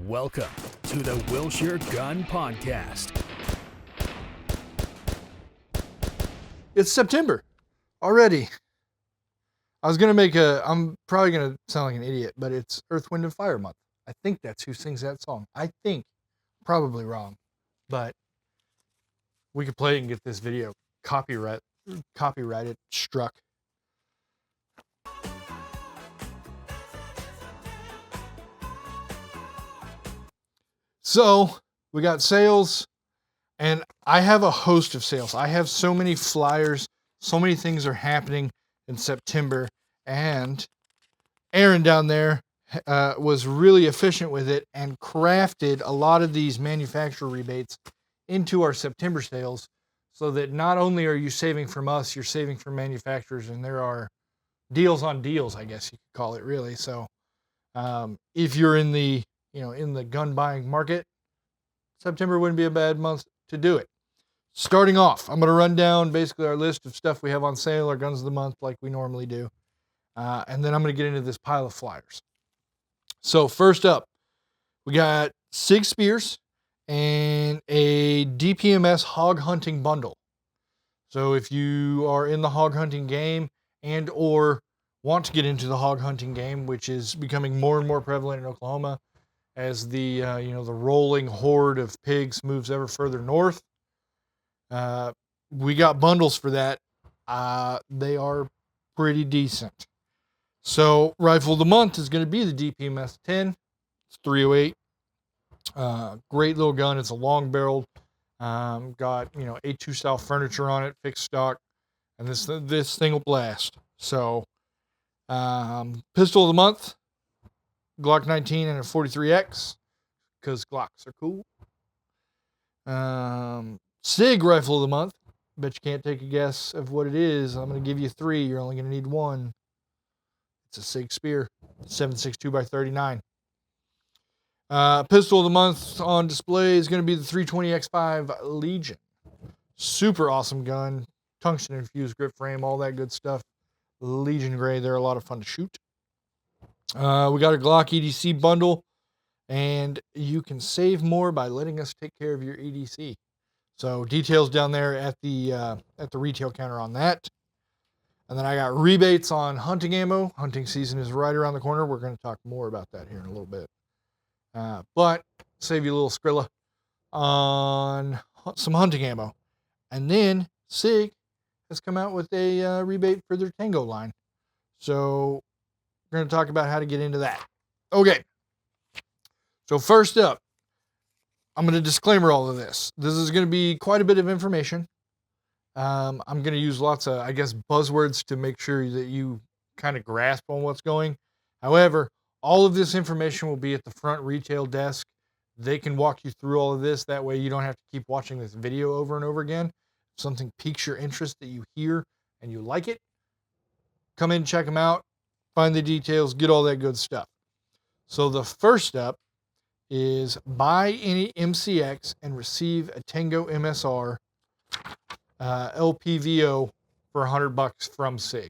Welcome to the Wilshire Gun Podcast. It's September already. I'm probably going to sound like an idiot, but it's Earth, Wind, and Fire month. I think that's who sings that song. I think. Probably wrong. But we could play it and get this video copyrighted struck. So we got sales, and I have a host of sales. I have so many flyers, so many things are happening in September, and Aaron down there was really efficient with it and crafted a lot of these manufacturer rebates into our September sales so that not only are you saving from us, you're saving from manufacturers, and there are deals on deals, I guess you could call it, really. So if you're in the gun buying market, September wouldn't be a bad month to do it. Starting off, I'm going to run down basically our list of stuff we have on sale, our guns of the month, like we normally do. And then I'm going to get into this pile of flyers. So first up, we got Sig Spears and a DPMS hog hunting bundle. So if you are in the hog hunting game and or want to get into the hog hunting game, which is becoming more and more prevalent in Oklahoma as the the rolling horde of pigs moves ever further north, we got bundles for that. They are pretty decent. So rifle of the month is going to be the DPMS 10. It's 308. Great little gun. It's a long barreled. Got A2 style furniture on it, fixed stock, and this thing will blast. So pistol of the month, Glock 19 and a 43X, because Glocks are cool. Sig rifle of the month. Bet you can't take a guess of what it is. I'm going to give you 3. You're only going to need 1. It's a Sig Spear, 7.62x39. Pistol of the month on display is going to be the 320X5 Legion. Super awesome gun. Tungsten infused grip frame, all that good stuff. Legion gray, they're a lot of fun to shoot. We got a Glock EDC bundle, and you can save more by letting us take care of your EDC. So details down there at the retail counter on that. And then I got rebates on hunting ammo. Hunting season is right around the corner. We're going to talk more about that here in a little bit. But save you a little Skrilla on some hunting ammo. And then Sig has come out with a rebate for their Tango line. So we're going to talk about how to get into that. Okay. So first up, I'm going to disclaimer all of this. This is going to be quite a bit of information. I'm going to use lots of, buzzwords to make sure that you kind of grasp on what's going. However, all of this information will be at the front retail desk. They can walk you through all of this. That way you don't have to keep watching this video over and over again. If something piques your interest that you hear and you like it, come in, check them out, find the details, get all that good stuff. So the first step is buy any MCX and receive a Tango MSR LPVO for $100 from Sig.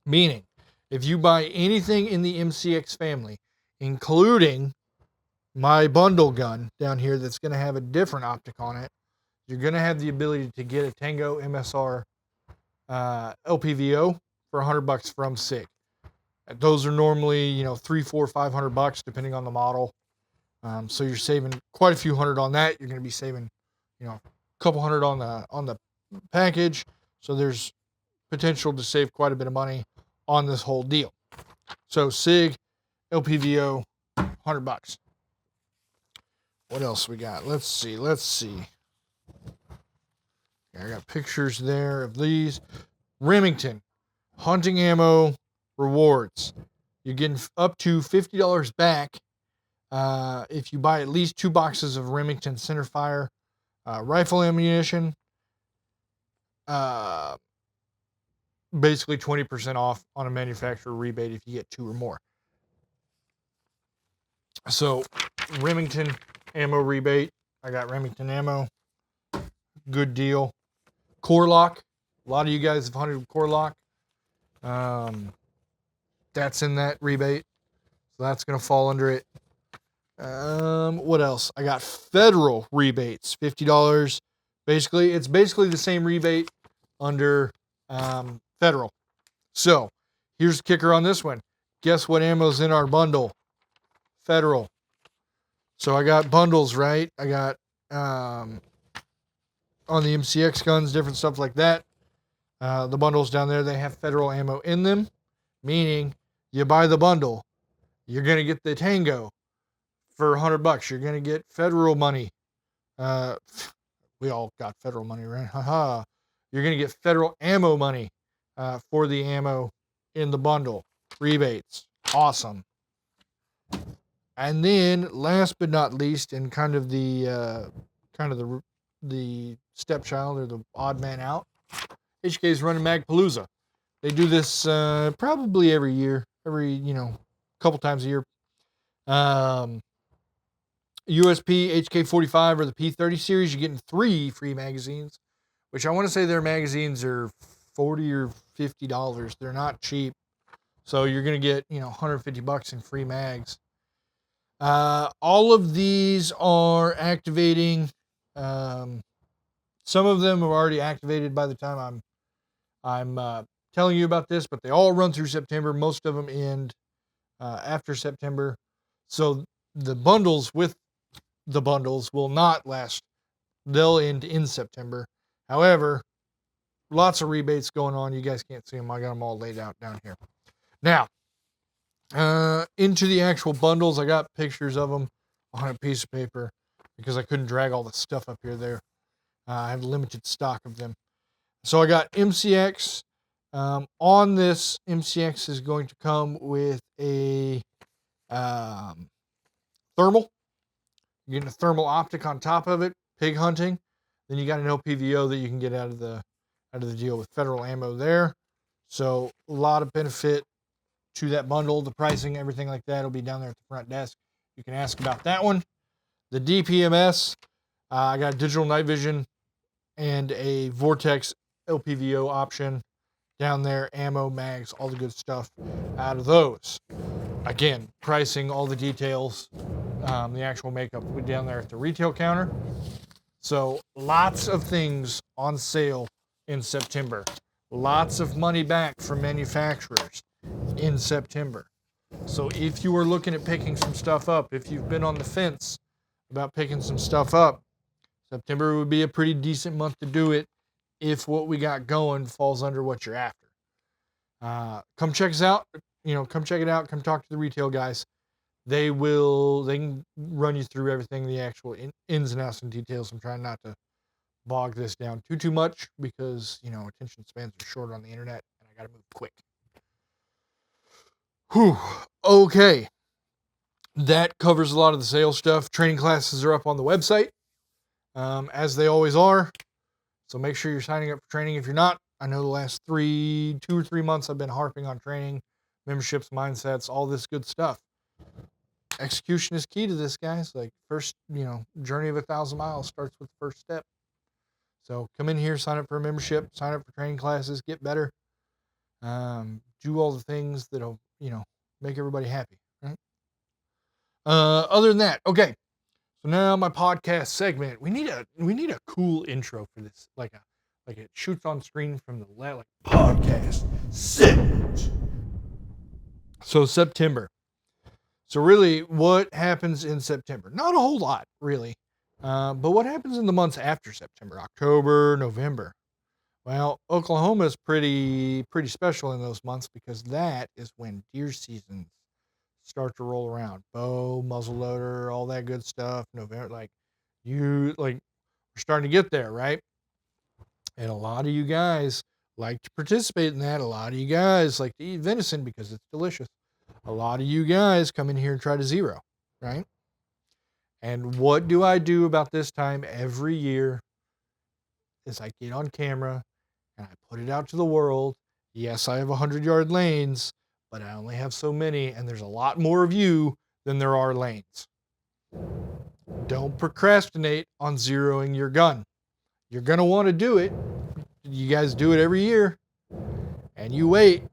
Meaning, if you buy anything in the MCX family, including my bundle gun down here that's going to have a different optic on it, you're going to have the ability to get a Tango MSR LPVO for $100 from Sig. Those are normally, $300, $400, $500 depending on the model. So you're saving quite a few hundred on that. You're going to be saving, a couple hundred on the package. So there's potential to save quite a bit of money on this whole deal. So Sig LPVO, $100. What else we got? Let's see. I got pictures there of these. Remington hunting ammo rewards. You're getting up to $50 back if you buy at least 2 boxes of Remington centerfire rifle ammunition. Basically 20% off on a manufacturer rebate if you get 2 or more. So Remington ammo rebate. I got Remington ammo. Good deal. Core lock. A lot of you guys have hunted with core lock. That's in that rebate. So that's going to fall under it. What else? I got federal rebates, $50. It's basically the same rebate under federal. So here's the kicker on this one. Guess what ammo's in our bundle? Federal. So I got bundles, right? I got on the MCX guns, different stuff like that. The bundles down there, they have federal ammo in them, meaning you buy the bundle, you're going to get the Tango for $100. You're going to get federal money. We all got federal money, right? Haha. You're going to get federal ammo money for the ammo in the bundle. Rebates. Awesome. And then, last but not least, and kind of the stepchild or the odd man out, HK's running Magpalooza. They do this probably every year, couple times a year. USP HK45 or the P30 series, you're getting 3 free magazines, which I want to say their magazines are $40 or $50. They're not cheap. So you're going to get, $150 in free mags. All of these are activating. Some of them are already activated by the time I'm telling you about this, but they all run through September. Most of them end after September. So the bundles with the bundles will not last. They'll end in September. However, lots of rebates going on. You guys can't see them. I got them all laid out down here. Now, into the actual bundles, I got pictures of them on a piece of paper because I couldn't drag all the stuff up here there. I have limited stock of them. So I got MCX. On this, MCX is going to come with a thermal. You're getting a thermal optic on top of it, pig hunting. Then you got an LPVO that you can get out of the deal with federal ammo there. So a lot of benefit to that bundle. The pricing, everything like that will be down there at the front desk. You can ask about that one. The DPMS, I got digital night vision and a Vortex LPVO option down there, ammo, mags, all the good stuff out of those. Again, pricing, all the details, the actual makeup will be down there at the retail counter. So lots of things on sale in September. Lots of money back from manufacturers in September. So if you are looking at picking some stuff up, if you've been on the fence about picking some stuff up, September would be a pretty decent month to do it if what we got going falls under what you're after. Come check us out. Come check it out. Come talk to the retail guys. They can run you through everything, the actual ins and outs and details. I'm trying not to bog this down too much because, attention spans are short on the internet and I got to move quick. Whew. Okay. That covers a lot of the sales stuff. Training classes are up on the website, as they always are. So make sure you're signing up for training. If you're not, I know the last 2 or 3 months I've been harping on training, memberships, mindsets, all this good stuff. Execution is key to this, guys. Like first, journey of 1,000 miles starts with the first step. So come in here, sign up for a membership, sign up for training classes, get better, do all the things that'll, make everybody happy, right? Other than that, okay. So now my podcast segment. We need a cool intro for this, like it shoots on screen from the left, like podcast segment. So September. So really, what happens in September? Not a whole lot, really. But what happens in the months after September? October, November. Well, Oklahoma is pretty special in those months because that is when deer seasons start to roll around. Bow, muzzleloader, all that good stuff. November, we're starting to get there, right? And a lot of you guys like to participate in that. A lot of you guys like to eat venison because it's delicious. A lot of you guys come in here and try to zero, right? And what do I do about this time every year is I get on camera and I put it out to the world. Yes, I have 100-yard lanes, but I only have so many, and there's a lot more of you than there are lanes. Don't procrastinate on zeroing your gun. You're going to want to do it. You guys do it every year, and you wait,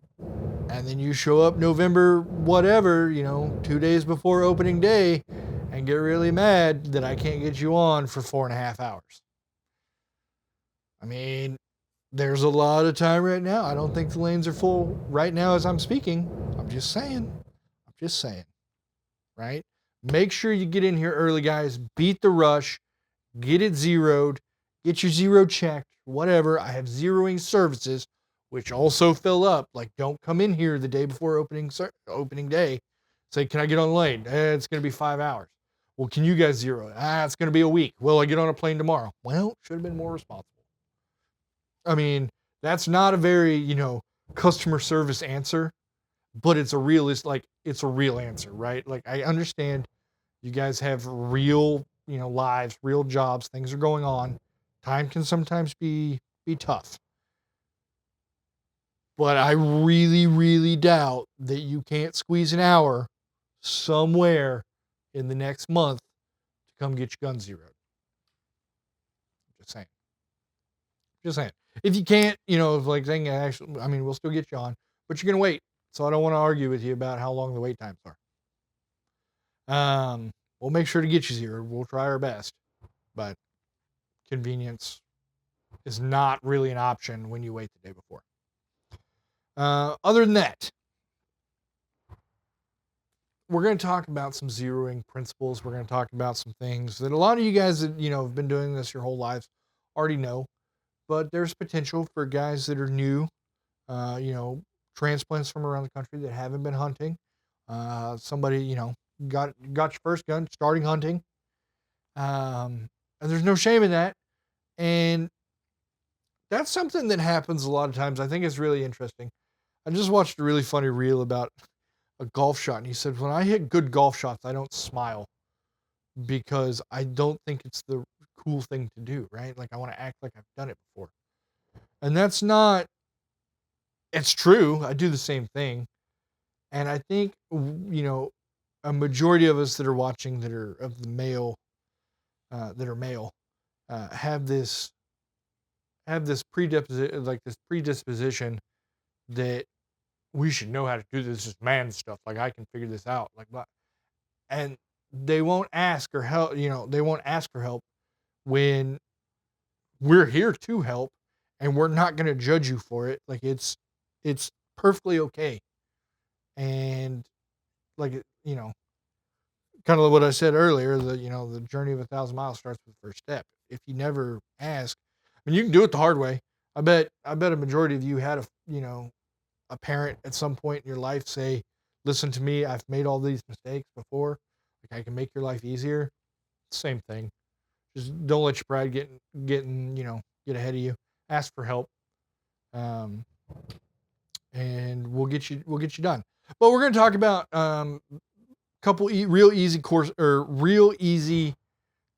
and then you show up November, whatever, 2 days before opening day, and get really mad that I can't get you on for 4.5 hours. I mean, there's a lot of time right now. I don't think the lanes are full right now as I'm speaking. I'm just saying, right? Make sure you get in here early, guys. Beat the rush. Get it zeroed. Get your zero checked. Whatever. I have zeroing services, which also fill up. Like, don't come in here the day before opening day. Say, can I get on the lane? It's going to be 5 hours. Well, can you guys zero it? It's going to be a week. Will I get on a plane tomorrow? Well, should have been more responsible. I mean, that's not a very, customer service answer, but it's a it's a real answer, right? Like, I understand you guys have real, lives, real jobs, things are going on. Time can sometimes be tough. But I really, really doubt that you can't squeeze an hour somewhere in the next month to come get your gun zeroed. Just saying. If you can't, we'll still get you on, but you're going to wait. So I don't want to argue with you about how long the wait times are. We'll make sure to get you zeroed. We'll try our best, but convenience is not really an option when you wait the day before. Other than that, we're going to talk about some zeroing principles. We're going to talk about some things that a lot of you guys that, have been doing this your whole lives already know, but there's potential for guys that are new, transplants from around the country that haven't been hunting. Somebody, got your first gun, starting hunting. And there's no shame in that. And that's something that happens a lot of times. I think it's really interesting. I just watched a really funny reel about a golf shot, and he said, when I hit good golf shots, I don't smile because I don't think it's the cool thing to do, right? Like, I want to act like I've done it before. And that's not, it's true. I do the same thing. And I think, a majority of us that are watching that are of the male, have this predisposition that we should know how to do this man stuff. Like, I can figure this out. Like, and they won't ask or help. They won't ask for help when we're here to help, and we're not going to judge you for it. Like, it's perfectly okay. And like, kind of what I said earlier, the journey of 1,000 miles starts with the first step. If you never ask, I mean, you can do it the hard way. I bet a majority of you had a parent at some point in your life say, listen to me, I've made all these mistakes before. Like, I can make your life easier. Same thing. Just don't let your pride get ahead of you. Ask for help. And we'll get you done. But we're going to talk about couple real easy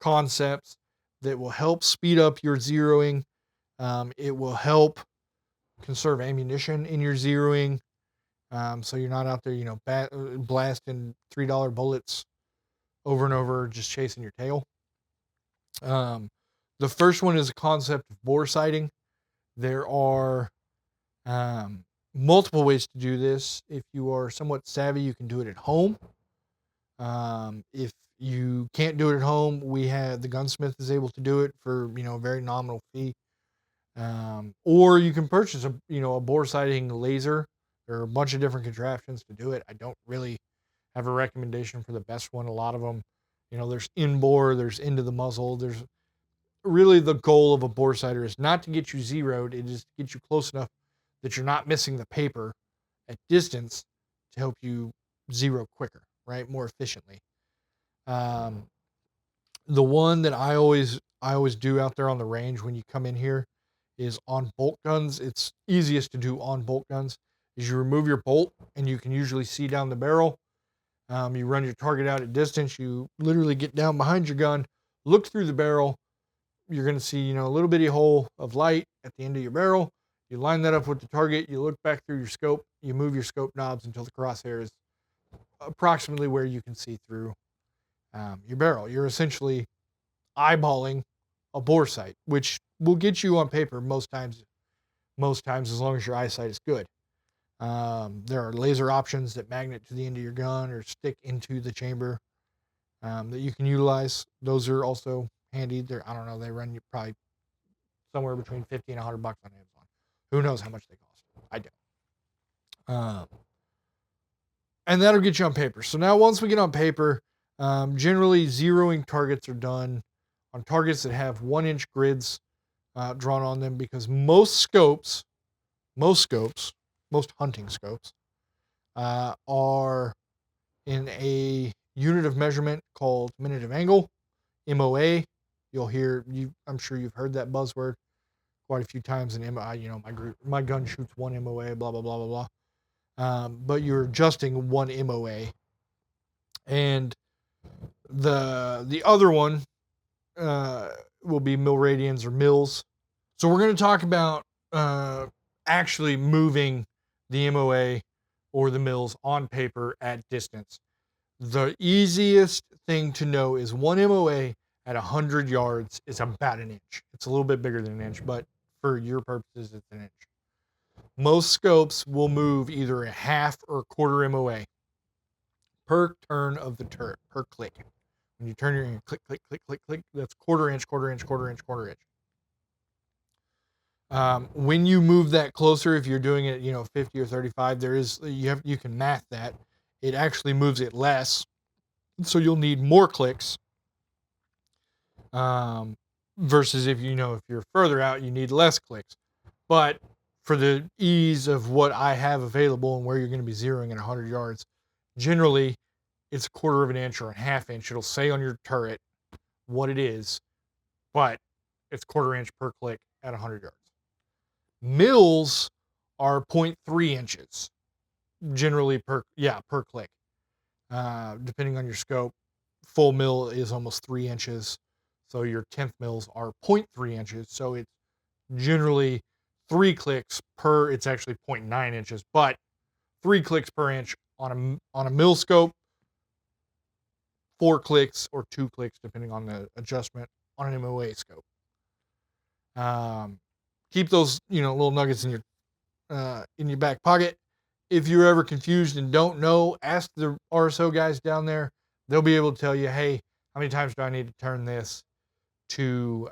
concepts that will help speed up your zeroing. It will help conserve ammunition in your zeroing. So you're not out there, blasting $3 bullets over and over, just chasing your tail. The first one is a concept of bore sighting. There are multiple ways to do this. If you are somewhat savvy, you can do it at home. If you can't do it at home, the gunsmith is able to do it for, a very nominal fee. Or you can purchase a bore sighting laser. There are a bunch of different contraptions to do it. I don't really have a recommendation for the best one. A lot of them, there's in bore, there's into the muzzle. There's really, the goal of a bore sighter is not to get you zeroed. It is to get you close enough that you're not missing the paper at distance to help you zero quicker, right? More efficiently. The one that I always do out there on the range when you come in here is on bolt guns. It's easiest to do on bolt guns. Is you remove your bolt, and you can usually see down the barrel. You run your target out at distance. You literally get down behind your gun, look through the barrel. You're going to see, a little bitty hole of light at the end of your barrel. You line that up with the target. You look back through your scope. You move your scope knobs until the crosshair is approximately where you can see through your barrel. You're essentially eyeballing a bore sight, which will get you on paper most times as long as your eyesight is good. There are laser options that magnet to the end of your gun or stick into the chamber. that you can utilize. Those are also handy. I don't know, they run you probably somewhere between $50 and $100 on Amazon. Who knows how much they cost? I don't. And that'll get you on paper. So now once we get on paper, generally zeroing targets are done on targets that have 1-inch grids drawn on them, because most hunting scopes are in a unit of measurement called minute of angle, MOA. I'm sure you've heard that buzzword quite a few times in MOA. My gun shoots 1 MOA, blah, blah, blah, blah, blah. But you're adjusting 1 MOA. And the other one will be mil radians or mils. So we're going to talk about actually moving the MOA or the mils on paper at distance. The easiest thing to know is 1 MOA at 100 yards is about 1 inch. It's a little bit bigger than 1 inch, but for your purposes, it's 1 inch. Most scopes will move either a half or a quarter MOA per turn of the turret, per click. When you turn your click, click, click, click, click, that's quarter inch, quarter inch, quarter inch, quarter inch. When you move that closer, if you're doing it, 50 or 35, you can math that. It actually moves it less, so you'll need more clicks. Versus if you're further out, you need less clicks. But for the ease of what I have available and where you're going to be zeroing at 100 yards, generally it's a quarter of an inch or a half inch. It'll say on your turret what it is, but it's quarter inch per click at 100 yards. Mils are 0.3 inches generally per click. Depending on your scope, full mil is almost 3 inches. So your 10th mils are 0.3 inches. So it's generally 3 clicks per, it's actually 0.9 inches, but 3 clicks per inch on a mil scope, 4 clicks or 2 clicks, depending on the adjustment on an MOA scope. Keep those, little nuggets in your back pocket. If you're ever confused and don't know, ask the RSO guys down there. They'll be able to tell you, hey, how many times do I need to turn this to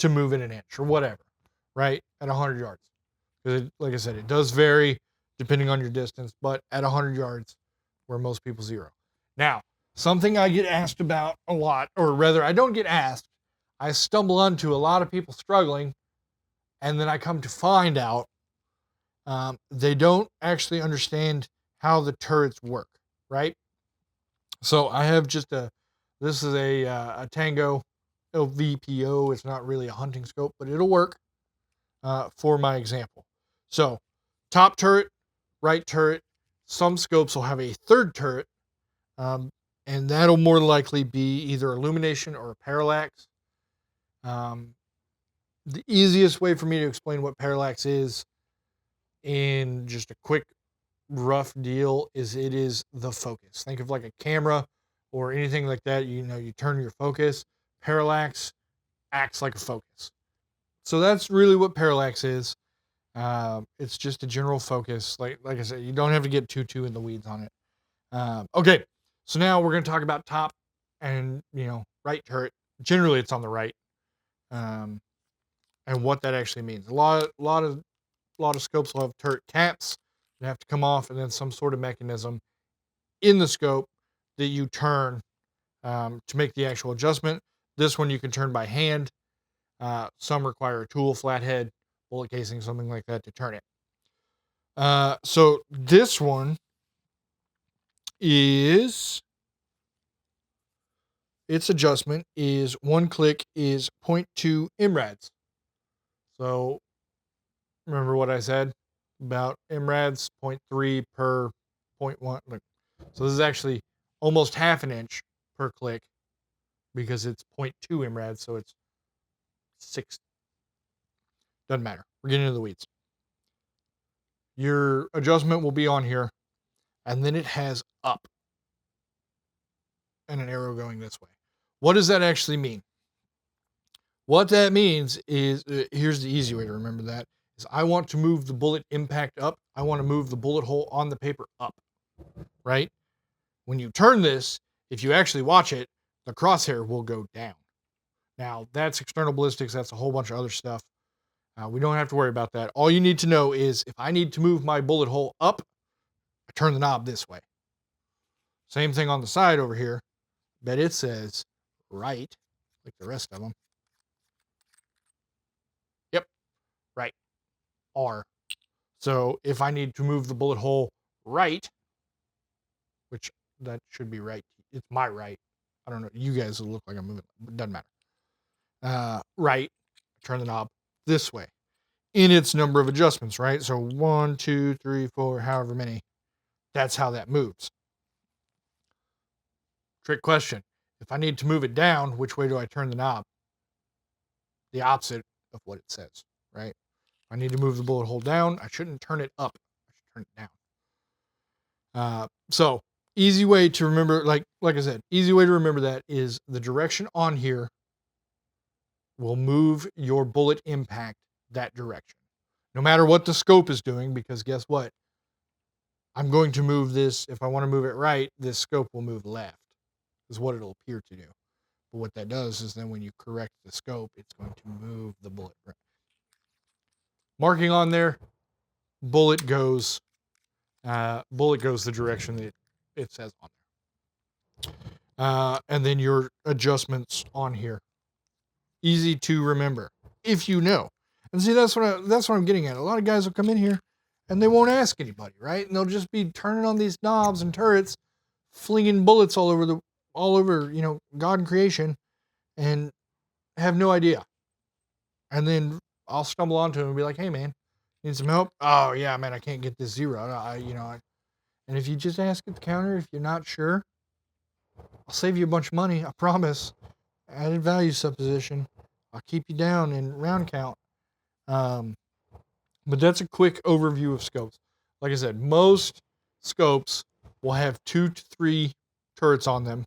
move it 1 inch or whatever, right? At 100 yards. Because like I said, it does vary depending on your distance, but at 100 yards, where most people zero. Now, something I get asked about a lot, or rather, I don't get asked. I stumble onto a lot of people struggling, and then I come to find out they don't actually understand how the turrets work, right? So I have this is a Tango LVPO. It's not really a hunting scope, but it'll work for my example. So top turret, right turret. Some scopes will have a third turret, and that'll more likely be either illumination or a parallax. The easiest way for me to explain what parallax is in just a quick, rough deal is it is the focus. Think of like a camera or anything like that. You turn your focus. Parallax acts like a focus. So that's really what parallax is. It's just a general focus. Like I said, you don't have to get too in the weeds on it. Okay, so now we're going to talk about top and right turret. Generally, it's on the right, and what that actually means. A lot of scopes will have turret caps that have to come off, and then some sort of mechanism in the scope that you turn to make the actual adjustment. This one you can turn by hand. Some require a tool, flathead, bullet casing, something like that to turn it. So this one its adjustment is 1 click is 0.2 MRADs. So remember what I said about MRADs, 0.3 per 0.1. Look, so this is actually almost half an inch per click because it's 0.2 MRADs, so it's 6. Doesn't matter. We're getting into the weeds. Your adjustment will be on here, and then it has up and an arrow going this way. What does that actually mean? What that means is, here's the easy way to remember that, is I want to move the bullet impact up. I want to move the bullet hole on the paper up, right? When you turn this, if you actually watch it, the crosshair will go down. Now, that's external ballistics. That's a whole bunch of other stuff. We don't have to worry about that. All you need to know is if I need to move my bullet hole up, I turn the knob this way. Same thing on the side over here, but it says right, like the rest of them. Yep, right, R. So if I need to move the bullet hole right, which that should be right, it's my right. I don't know. You guys will look like I'm moving. It doesn't matter. Right, turn the knob this way in its number of adjustments, right? So 1, 2, 3, 4, however many. That's how that moves. Trick question. If I need to move it down, which way do I turn the knob? The opposite of what it says, right? If I need to move the bullet hole down, I shouldn't turn it up. I should turn it down. So easy way to remember, like I said, easy way to remember that is the direction on here will move your bullet impact that direction. No matter what the scope is doing, because guess what? I'm going to move this. If I want to move it right, this scope will move left, is what it'll appear to do. But what that does is then when you correct the scope, it's going to move the bullet right. Marking on there, bullet goes the direction that it says on there. And then your adjustments on here. Easy to remember if you know. And see, that's what I'm getting at. A lot of guys will come in here and they won't ask anybody, right? And they'll just be turning on these knobs and turrets, flinging bullets all over God and creation, and have no idea. And then I'll stumble onto him and be like, "Hey, man, need some help?" "Oh yeah, man, I can't get this zero." And if you just ask at the counter, if you're not sure, I'll save you a bunch of money. I promise. Added value supposition. I'll keep you down in round count. But that's a quick overview of scopes. Like I said, most scopes will have 2 to 3 turrets on them.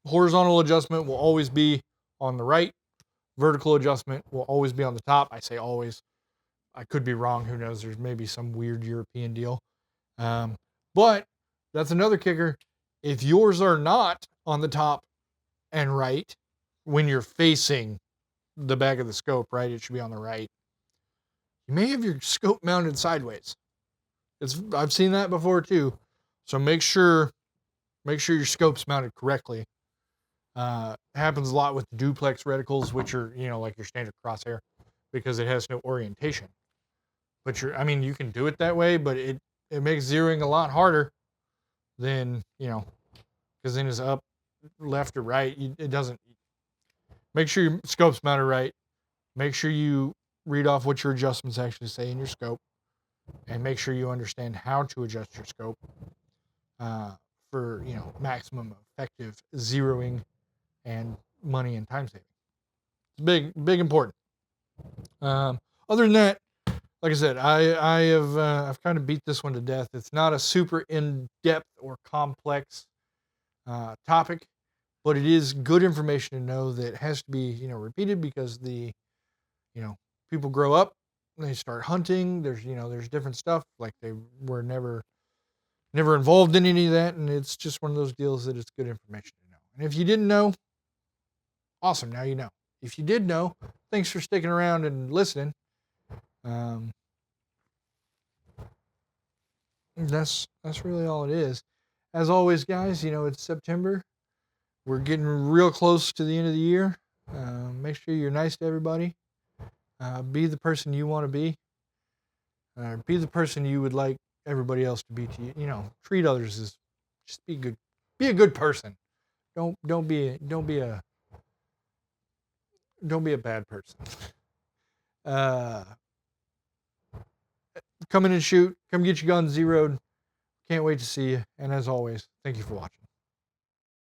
Horizontal adjustment will always be on the right. Vertical adjustment will always be on the top. I say always. I could be wrong. Who knows? There's maybe some weird European deal. But that's another kicker. If yours are not on the top and right, when you're facing the back of the scope, right, it should be on the right. You may have your scope mounted sideways. I've seen that before too. So make sure your scope's mounted correctly. Happens a lot with duplex reticles, which are, like your standard crosshair, because it has no orientation. But you can do it that way, but it makes zeroing a lot harder than, because then it's up, left, or right. It doesn't. Make sure your scope's mounted right. Make sure you read off what your adjustments actually say in your scope, and make sure you understand how to adjust your scope for maximum effective zeroing and money and time saving. It's big important. Other than that, like I said, I've kind of beat this one to death. It's not a super in-depth or complex topic, but it is good information to know that has to be repeated, because people grow up, they start hunting. There's different stuff, like they were never involved in any of that, and it's just one of those deals that it's good information to know. And if you didn't know, awesome, now you know. If you did know, thanks for sticking around and listening. That's really all it is. As always, guys, it's September. We're getting real close to the end of the year. Make sure you're nice to everybody. Be the person you want to be. Be the person you would like everybody else to be to you. Treat others as, just be good. Be a good person. Don't be a bad person. Come in and shoot. Come get your gun zeroed. Can't wait to see you. And as always, thank you for watching.